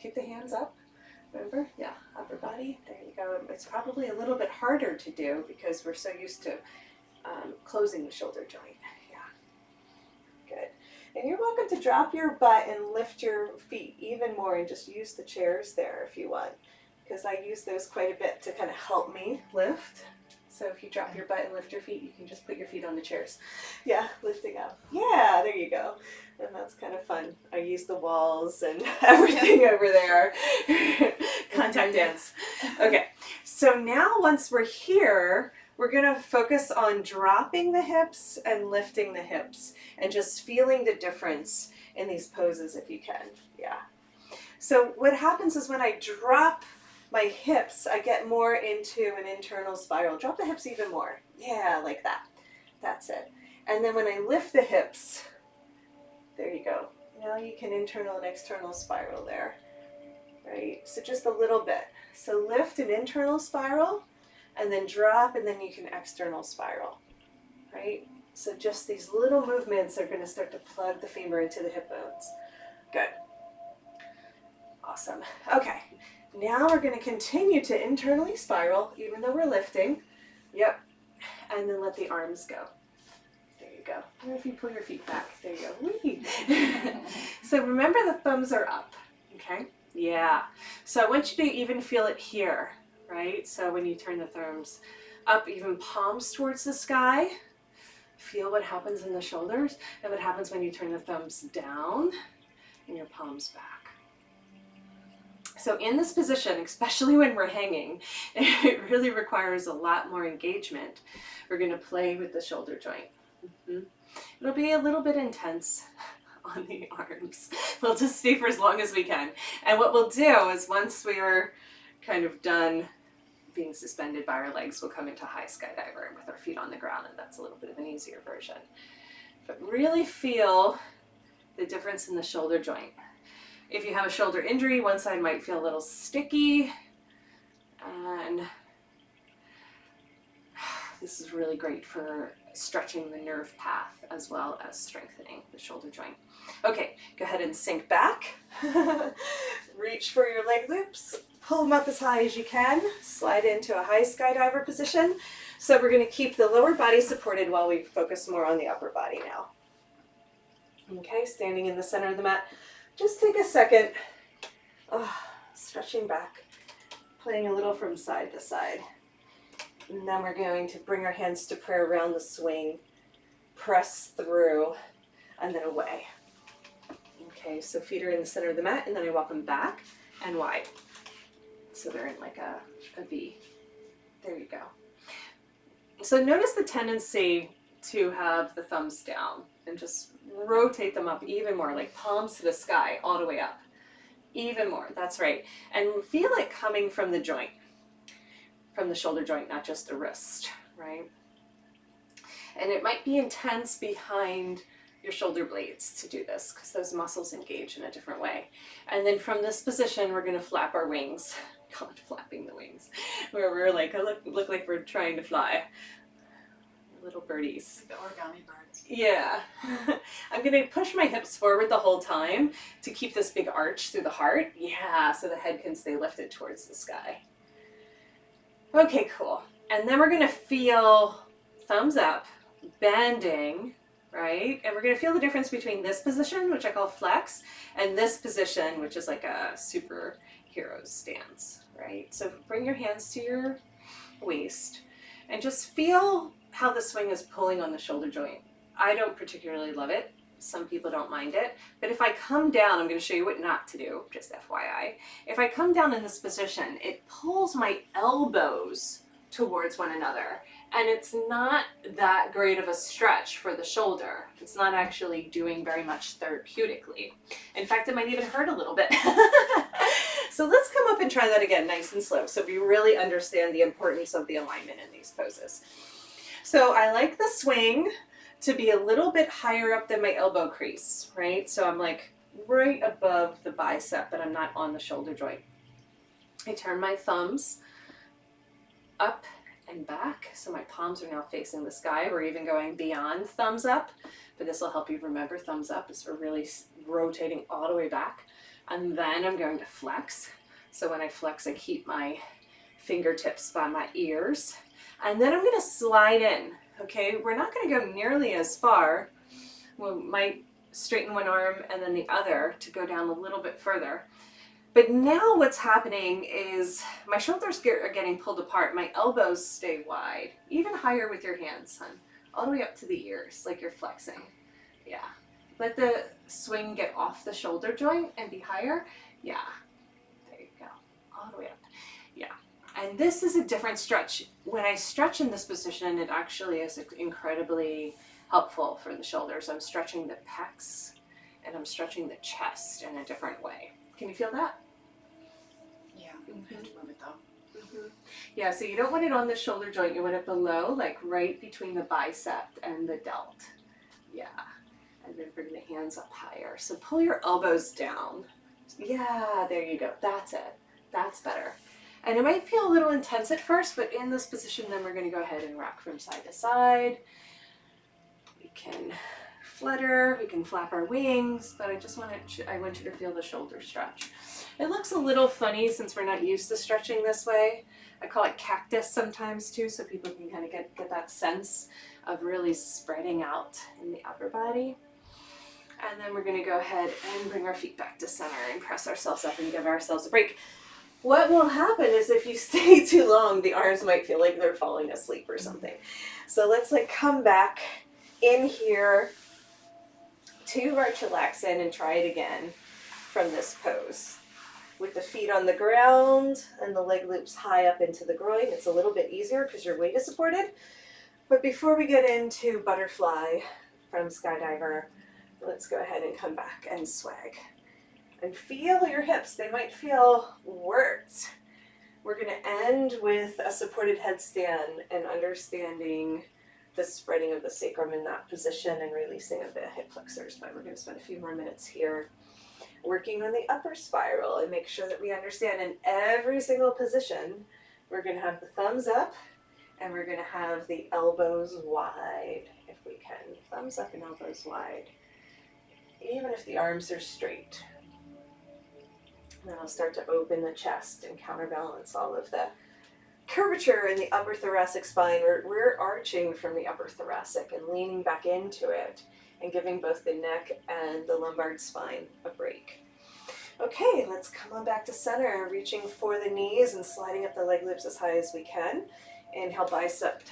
Keep the hands up. Remember? Yeah, upper body. There you go. It's probably a little bit harder to do because we're so used to closing the shoulder joint. Yeah. Good. And you're welcome to drop your butt and lift your feet even more and just use the chairs there if you want, because I use those quite a bit to kind of help me lift. So if you drop your butt and lift your feet, you can just put your feet on the chairs. Yeah, lifting up. Yeah, there you go. And that's kind of fun. I use the walls and everything over there. Contact dance. Okay, so now once we're here, we're going to focus on dropping the hips and lifting the hips and just feeling the difference in these poses if you can. Yeah. So what happens is when I drop my hips, I get more into an internal spiral. Drop the hips even more. Yeah, like that. That's it. And then when I lift the hips, there you go. Now you can internal and external spiral there. Right? So just a little bit. So lift an internal spiral, and then drop, and then you can external spiral. Right? So just these little movements are going to start to plug the femur into the hip bones. Good. Awesome. Okay. Now we're going to continue to internally spiral, even though we're lifting. Yep. And then let the arms go. There you go. Or if you pull your feet back, there you go. Whee! So remember the thumbs are up. Okay? Yeah. So I want you to even feel it here, right? So when you turn the thumbs up, even palms towards the sky, feel what happens in the shoulders and what happens when you turn the thumbs down and your palms back. So in this position, especially when we're hanging, it really requires a lot more engagement. We're going to play with the shoulder joint. It'll be a little bit intense on the arms. We'll just stay for as long as we can. And what we'll do is once we're kind of done being suspended by our legs, we'll come into high skydiver with our feet on the ground, and that's a little bit of an easier version. But really feel the difference in the shoulder joint. If you have a shoulder injury, one side might feel a little sticky, and this is really great for stretching the nerve path as well as strengthening the shoulder joint. Okay, go ahead and sink back. Reach for your leg loops. Pull them up as high as you can. Slide into a high skydiver position. So we're going to keep the lower body supported while we focus more on the upper body now. Okay, standing in the center of the mat. Just take a second, stretching back, playing a little from side to side. And then we're going to bring our hands to prayer around the swing, press through, and then away. Okay, so feet are in the center of the mat, and then I walk them back and wide. So they're in like a V. There you go. So notice the tendency to have the thumbs down and just rotate them up even more, like palms to the sky, all the way up. Even more, that's right. And feel it coming from the joint, from the shoulder joint, not just the wrist, right? And it might be intense behind your shoulder blades to do this because those muscles engage in a different way. And then from this position, we're going to flap our wings. Call it flapping the wings, where we're like, look like we're trying to fly. Little birdies. The origami birds. Yeah. I'm going to push my hips forward the whole time to keep this big arch through the heart. Yeah, so the head can stay lifted towards the sky. Okay, cool. And then we're going to feel thumbs up, bending, right? And we're going to feel the difference between this position, which I call flex, and this position, which is like a superhero stance, right? So bring your hands to your waist and just feel how the swing is pulling on the shoulder joint. I don't particularly love it. Some people don't mind it. But if I come down, I'm going to show you what not to do, just FYI. If I come down in this position, it pulls my elbows towards one another. And it's not that great of a stretch for the shoulder. It's not actually doing very much therapeutically. In fact, it might even hurt a little bit. So let's come up and try that again, nice and slow, so we really understand the importance of the alignment in these poses. So I like the swing to be a little bit higher up than my elbow crease, right? So I'm like right above the bicep, but I'm not on the shoulder joint. I turn my thumbs up and back, so my palms are now facing the sky. We're even going beyond thumbs up, but this will help you remember thumbs up is we're really rotating all the way back. And then I'm going to flex. So when I flex, I keep my fingertips by my ears. And then I'm going to slide in, okay? We're not going to go nearly as far. We might straighten one arm and then the other to go down a little bit further. But now what's happening is my shoulders are getting pulled apart. My elbows stay wide, even higher with your hands, hun. All the way up to the ears, like you're flexing. Yeah. Let the swing get off the shoulder joint and be higher. Yeah, there you go, all the way up. Yeah, and this is a different stretch. When I stretch in this position, it actually is incredibly helpful for the shoulders. I'm stretching the pecs and I'm stretching the chest in a different way. Can you feel that? Yeah, I have to move it though. Yeah, so you don't want it on the shoulder joint, you want it below, like right between the bicep and the delt. Yeah. And then bring the hands up higher. So pull your elbows down. Yeah, there you go. That's it. That's better. And it might feel a little intense at first, but in this position, then we're going to go ahead and rock from side to side. We can flutter, we can flap our wings, but I want you to feel the shoulder stretch. It looks a little funny since we're not used to stretching this way. I call it cactus sometimes too, so people can kind of get that sense of really spreading out in the upper body. And then we're going to go ahead and bring our feet back to center and press ourselves up and give ourselves a break. What will happen is if you stay too long, the arms might feel like they're falling asleep or something. So let's come back in here to our chillaxin and try it again from this pose. With the feet on the ground and the leg loops high up into the groin, it's a little bit easier because your weight is supported. But before we get into butterfly from skydiver, let's go ahead and come back and swag. And feel your hips. They might feel worked. We're going to end with a supported headstand and understanding the spreading of the sacrum in that position and releasing of the hip flexors. But we're going to spend a few more minutes here working on the upper spiral and make sure that we understand in every single position, we're going to have the thumbs up and we're going to have the elbows wide if we can. Thumbs up and elbows wide. Even if the arms are straight. And then I'll start to open the chest and counterbalance all of the curvature in the upper thoracic spine. We're arching from the upper thoracic and leaning back into it and giving both the neck and the lumbar spine a break. Okay, let's come on back to center, reaching for the knees and sliding up the leg loops as high as we can. Inhale, bicep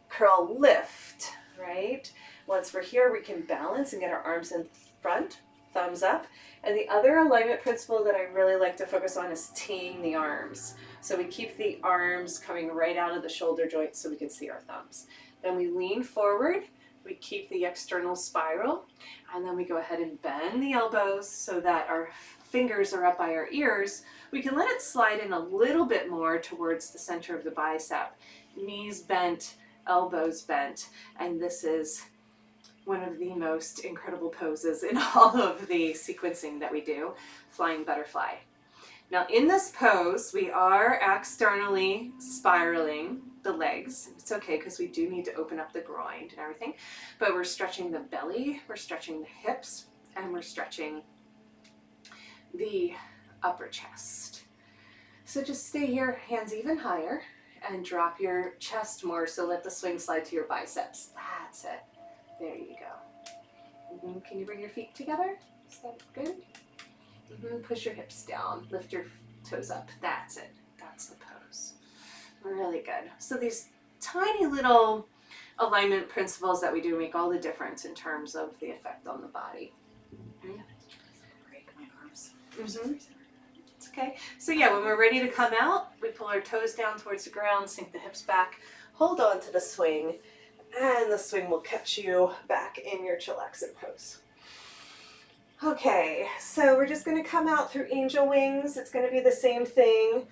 curl, lift, right? Once we're here, we can balance and get our arms in front, thumbs up. And the other alignment principle that I really like to focus on is teeing the arms. So we keep the arms coming right out of the shoulder joints so we can see our thumbs. Then we lean forward, we keep the external spiral, and then we go ahead and bend the elbows so that our fingers are up by our ears. We can let it slide in a little bit more towards the center of the bicep. Knees bent, elbows bent, and this is one of the most incredible poses in all of the sequencing that we do, flying butterfly. Now in this pose, we are externally spiraling the legs. It's okay because we do need to open up the groin and everything, but we're stretching the belly, we're stretching the hips, and we're stretching the upper chest. So just stay here, hands even higher, and drop your chest more, so let the swing slide to your biceps. That's it. There you go. Can you bring your feet together? Is that good? Push your hips down, lift your toes up. That's it. That's the pose. Really good. So these tiny little alignment principles that we do make all the difference in terms of the effect on the body. Break my arms. It's okay. So yeah, when we're ready to come out, we pull our toes down towards the ground, sink the hips back, hold on to the swing, and the swing will catch you back in your chillaxing pose. Okay, so we're just going to come out through angel wings. It's going to be the same thing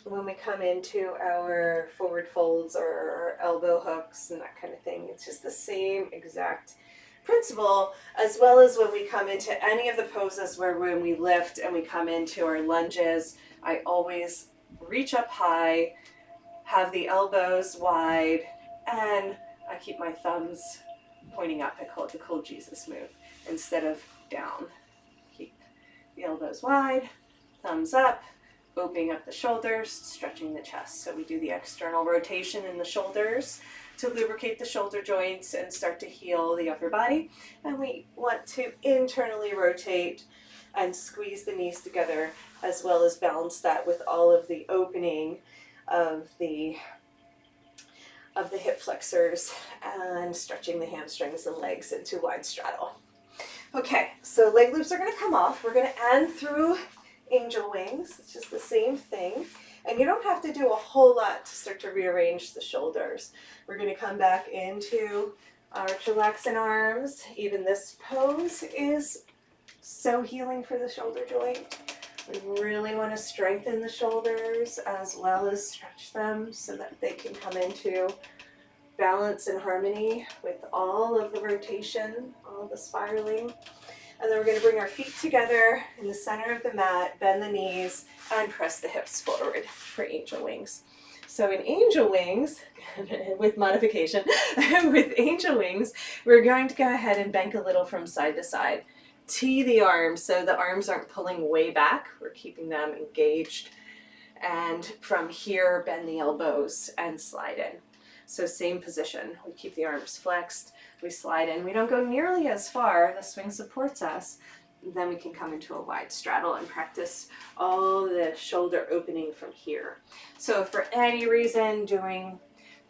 when we come into our forward folds or our elbow hooks and that kind of thing. It's just the same exact principle, as well as when we come into any of the poses where when we lift and we come into our lunges, I always reach up high, have the elbows wide, and I keep my thumbs pointing up. I call it the cold Jesus move instead of down. Keep the elbows wide, thumbs up, opening up the shoulders, stretching the chest. So we do the external rotation in the shoulders to lubricate the shoulder joints and start to heal the upper body. And we want to internally rotate and squeeze the knees together, as well as balance that with all of the opening of the hip flexors and stretching the hamstrings and legs into wide straddle. Okay, so leg loops are going to come off. We're going to end through angel wings. It's just the same thing. And you don't have to do a whole lot to start to rearrange the shoulders. We're going to come back into our chillaxing arms. Even this pose is so healing for the shoulder joint. We really want to strengthen the shoulders as well as stretch them so that they can come into balance and harmony with all of the rotation, all the spiraling. And then we're going to bring our feet together in the center of the mat, bend the knees, and press the hips forward for angel wings. So in angel wings, with modification, with angel wings, we're going to go ahead and bank a little from side to side. Tee the arms so the arms aren't pulling way back. We're keeping them engaged. And from here, bend the elbows and slide in. So same position. We keep the arms flexed. We slide in. We don't go nearly as far. The swing supports us. Then we can come into a wide straddle and practice all the shoulder opening from here. So if for any reason doing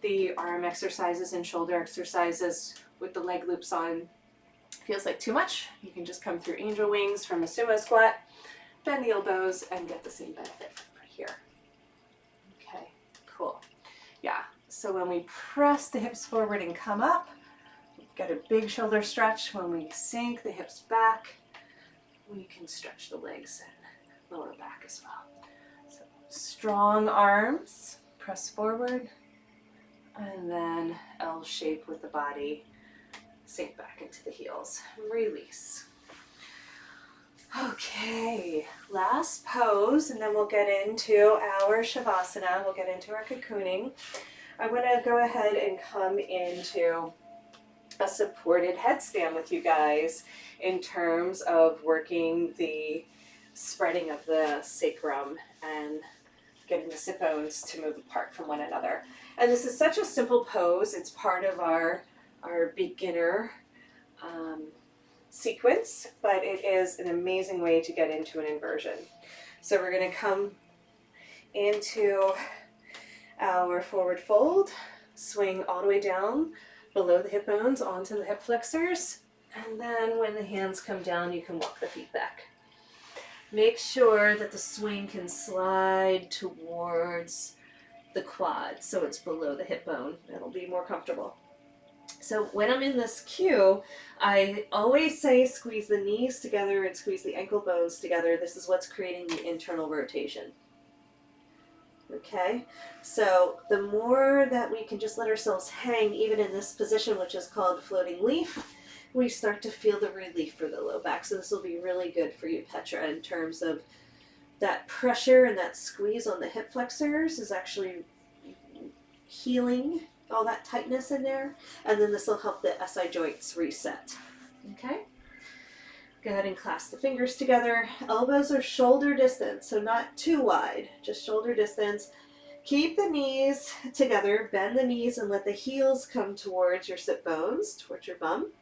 the arm exercises and shoulder exercises with the leg loops on feels like too much, you can just come through angel wings from a sumo squat, bend the elbows, and get the same benefit right here. Okay, cool. Yeah, so when we press the hips forward and come up, get a big shoulder stretch. When we sink the hips back, we can stretch the legs and lower back as well. So strong arms, press forward, and then L shape with the body, sink back into the heels, release. Okay, last pose, and then we'll get into our Shavasana, we'll get into our cocooning. I'm going to go ahead and come into a supported headstand with you guys in terms of working the spreading of the sacrum and getting the sit bones to move apart from one another. And this is such a simple pose. It's part of our beginner sequence, but it is an amazing way to get into an inversion. So we're going to come into our forward fold, swing all the way down below the hip bones onto the hip flexors, and then when the hands come down, you can walk the feet back. Make sure that the swing can slide towards the quad so it's below the hip bone. It'll be more comfortable. So when I'm in this cue, I always say squeeze the knees together and squeeze the ankle bones together. This is what's creating the internal rotation. Okay, so the more that we can just let ourselves hang, even in this position, which is called floating leaf, we start to feel the relief for the low back. So this will be really good for you, Petra, in terms of that pressure and that squeeze on the hip flexors is actually healing all that tightness in there. And then this will help the SI joints reset. Okay? Go ahead and clasp the fingers together. Elbows are shoulder distance, so not too wide, just shoulder distance. Keep the knees together, bend the knees and let the heels come towards your sit bones, towards your bum.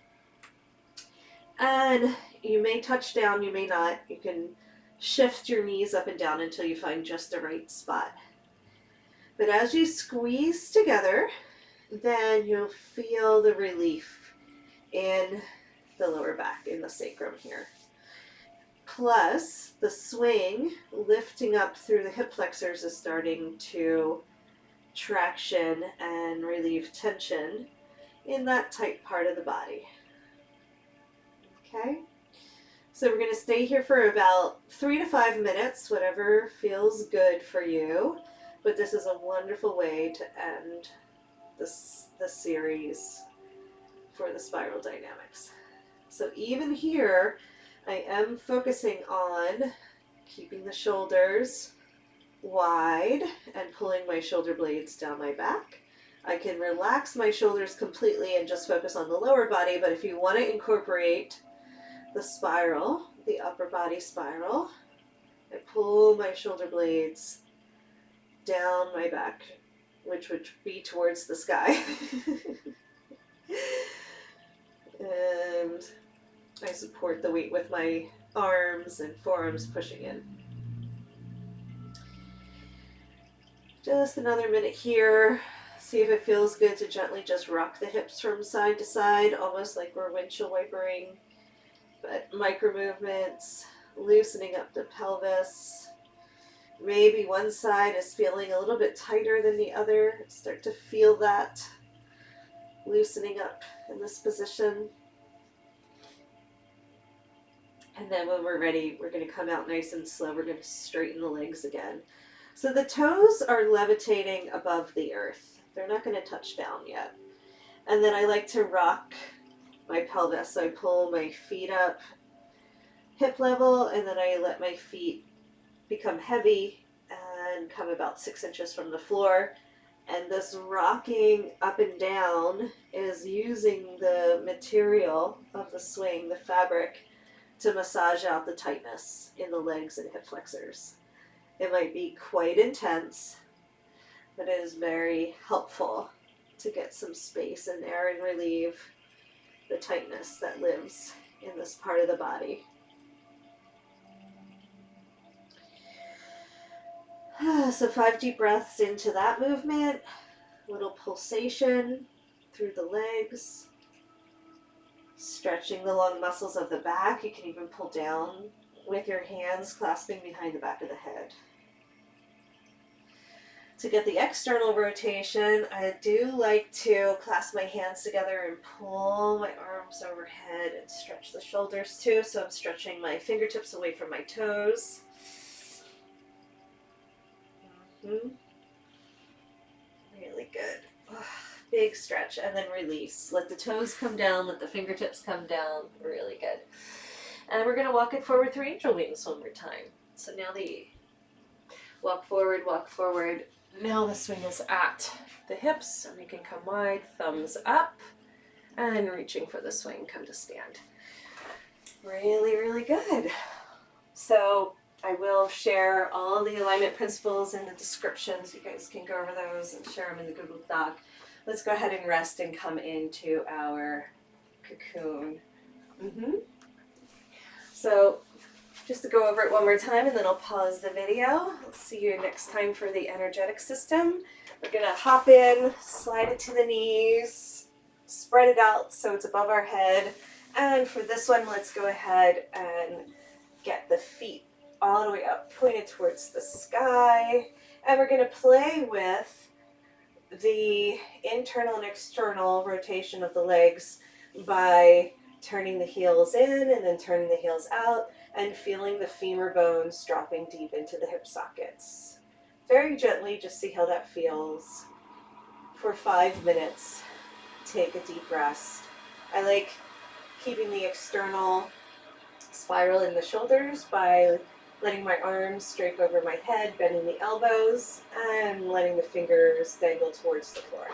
And you may touch down, you may not. You can shift your knees up and down until you find just the right spot. But as you squeeze together, then you'll feel the relief in the lower back, in the sacrum here. Plus, the swing lifting up through the hip flexors is starting to traction and relieve tension in that tight part of the body. Okay? So we're going to stay here for about 3 to 5 minutes, whatever feels good for you. But this is a wonderful way to end the series for the spiral dynamics. So even here, I am focusing on keeping the shoulders wide and pulling my shoulder blades down my back. I can relax my shoulders completely and just focus on the lower body, but if you want to incorporate the spiral, the upper body spiral, I pull my shoulder blades down my back, which would be towards the sky. And I support the weight with my arms and forearms pushing in. Just another minute here. See if it feels good to gently just rock the hips from side to side, almost like we're windshield wipering. But micro movements, loosening up the pelvis. Maybe one side is feeling a little bit tighter than the other. Start to feel that loosening up in this position. And then when we're ready, we're going to come out nice and slow. We're going to straighten the legs again. So the toes are levitating above the earth. They're not going to touch down yet. And then I like to rock my pelvis. So I pull my feet up hip level, and then I let my feet become heavy and come about 6 inches from the floor. And this rocking up and down is using the material of the swing, the fabric, to massage out the tightness in the legs and hip flexors. It might be quite intense, but it is very helpful to get some space in there and relieve the tightness that lives in this part of the body. So 5 deep breaths into that movement, little pulsation through the legs, stretching the long muscles of the back. You can even pull down with your hands clasping behind the back of the head. To get the external rotation, I do like to clasp my hands together and pull my arms overhead and stretch the shoulders too. So I'm stretching my fingertips away from my toes. Really good. Big stretch, and then release. Let the toes come down, let the fingertips come down. Really good. And we're going to walk it forward through angel wings one more time. So now the walk forward, walk forward. Now the swing is at the hips, and you can come wide, thumbs up, and reaching for the swing, come to stand. Really, really good. So I will share all the alignment principles in the descriptions. You guys can go over those and share them in the Google Doc. Let's go ahead and rest and come into our cocoon. So just to go over it one more time, and then I'll pause the video. I'll see you next time for the energetic system. We're going to hop in, slide it to the knees, spread it out so it's above our head. And for this one, let's go ahead and get the feet all the way up, pointed towards the sky. And we're going to play with the internal and external rotation of the legs by turning the heels in and then turning the heels out and feeling the femur bones dropping deep into the hip sockets. Very gently, just see how that feels. For 5 minutes, take a deep rest. I like keeping the external spiral in the shoulders by letting my arms drape over my head, bending the elbows, and letting the fingers dangle towards the floor.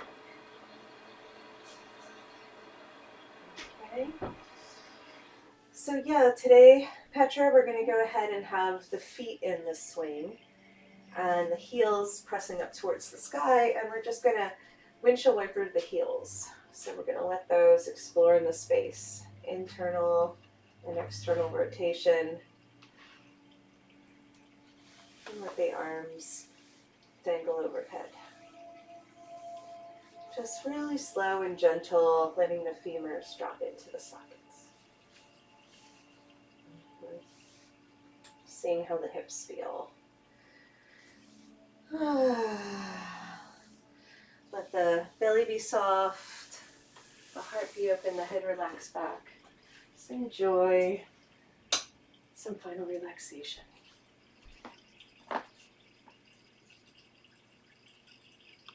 Okay. So yeah, today, Petra, we're going to go ahead and have the feet in the swing and the heels pressing up towards the sky, and we're just going to windshield wiper the heels. So we're going to let those explore in the space, internal and external rotation. And let the arms dangle overhead. Just really slow and gentle, letting the femurs drop into the sockets. Seeing how the hips feel. Let the belly be soft, the heart be open, the head relax back. Just enjoy some final relaxation.